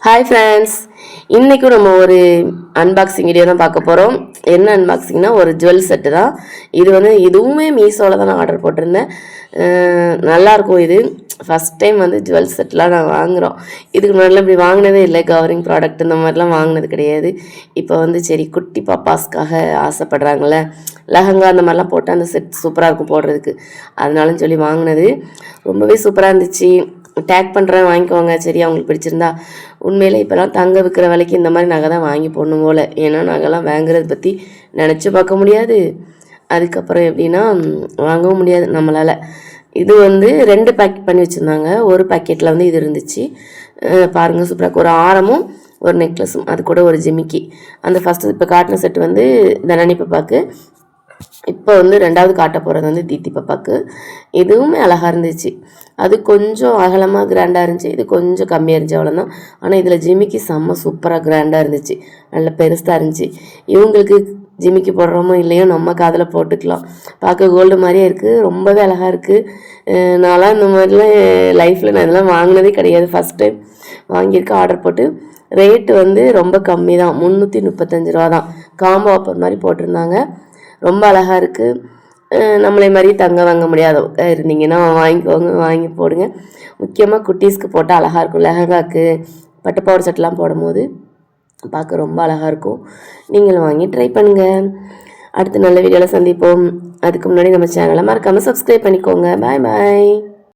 Hi friends, இன்றைக்கும் நம்ம ஒரு அன்பாக்சிங் வீடியோ தான் பார்க்க போகிறோம். என்ன அன்பாக்சிங்னா ஒரு ஜுவல் செட்டு தான். இதுவுமே மீஷோவில் தான் நான் ஆர்டர் போட்டிருந்தேன். நல்லாயிருக்கும். இது ஃபஸ்ட் டைம் ஜுவல் செட்லாம் நான் வாங்குகிறோம். இதுக்கு முன்னாடிலாம் இப்படி வாங்கினதே இல்லை. கவரிங் ப்ராடக்ட் இந்த மாதிரிலாம் வாங்கினது கிடையாது. இப்போ சரி குட்டி பாப்பாஸ்க்காக ஆசைப்படுறாங்களே, லெஹங்கா அந்த மாதிரிலாம் போட்டால் அந்த செட் சூப்பராக இருக்கும் போடுறதுக்கு, அதனாலும் சொல்லி வாங்கினது. ரொம்பவே சூப்பராக இருந்துச்சு. டேக் பண்ணுறேன், வாங்கிக்கோங்க. சரி, அவங்களுக்கு பிடிச்சிருந்தா. உண்மையிலே இப்போலாம் தங்க விற்கிற விலைக்கு இந்த மாதிரி நகை தான் வாங்கி போடணும் போல். ஏன்னா நகைலாம் வாங்குறத பற்றி நினச்சி பார்க்க முடியாது. அதுக்கப்புறம் எப்படின்னா வாங்கவும் முடியாது நம்மளால். இது 2 பேக்கெட் பண்ணி வச்சுருந்தாங்க. ஒரு பேக்கெட்டில் இது இருந்துச்சு. பாருங்கள், சூப்பராக ஒரு ஆரமும் ஒரு நெக்லஸும், அது கூட ஒரு ஜிமிக்கி. அந்த ஃபஸ்ட்டு இப்போ காட்டின செட்டு தனனி பாப்பாவுக்கு. இப்போ 2வது காட்ட போகிறது தீத்தி பாப்பாவுக்கு. இதுவுமே அழகாக இருந்துச்சு. அது கொஞ்சம் அகலமாக கிராண்டாக இருந்துச்சு, இது கொஞ்சம் கம்மியாக இருந்துச்சு, அவ்வளோதான். ஆனால் இதில் ஜிமிக்கி செம்ம சூப்பராக கிராண்டாக இருந்துச்சு, நல்ல பெருசாக இருந்துச்சு. இவங்களுக்கு ஜிமிக்கி போடுறோமோ இல்லையோ நம்ம காதில் போட்டுக்கலாம். பார்க்க கோல்டு மாதிரியே இருக்குது, ரொம்பவே அழகாக இருக்குது. நான்லாம் இந்த மாதிரிலாம் லைஃப்பில் நான் இதெல்லாம் வாங்கினதே கிடையாது. ஃபஸ்ட் டைம் வாங்கியிருக்கேன். ஆர்டர் போட்டு ரேட்டு ரொம்ப கம்மி தான், 335 ரூபா தான். காம்போ ஆஃபர் மாதிரி போட்டிருந்தாங்க. ரொம்ப அழகாக இருக்குது. நம்மளே மாதிரி தங்க வாங்க முடியாதவங்க இருந்தீங்கன்னா வாங்கிக்கோங்க, வாங்கி போடுங்க. முக்கியமாக குட்டீஸ்க்கு போட்டால் அழகாக இருக்கும். லெஹங்காக்கு பட்டு பவர் செட்லாம் போடும்போது பார்க்க ரொம்ப அழகாக இருக்கும். நீங்களும் வாங்கி ட்ரை பண்ணுங்கள். அடுத்து நல்ல வீடியோவில் சந்திப்போம். அதுக்கு முன்னாடி நம்ம சேனலை மறக்காமல் சப்ஸ்கிரைப் பண்ணிக்கோங்க. பாய் பாய்.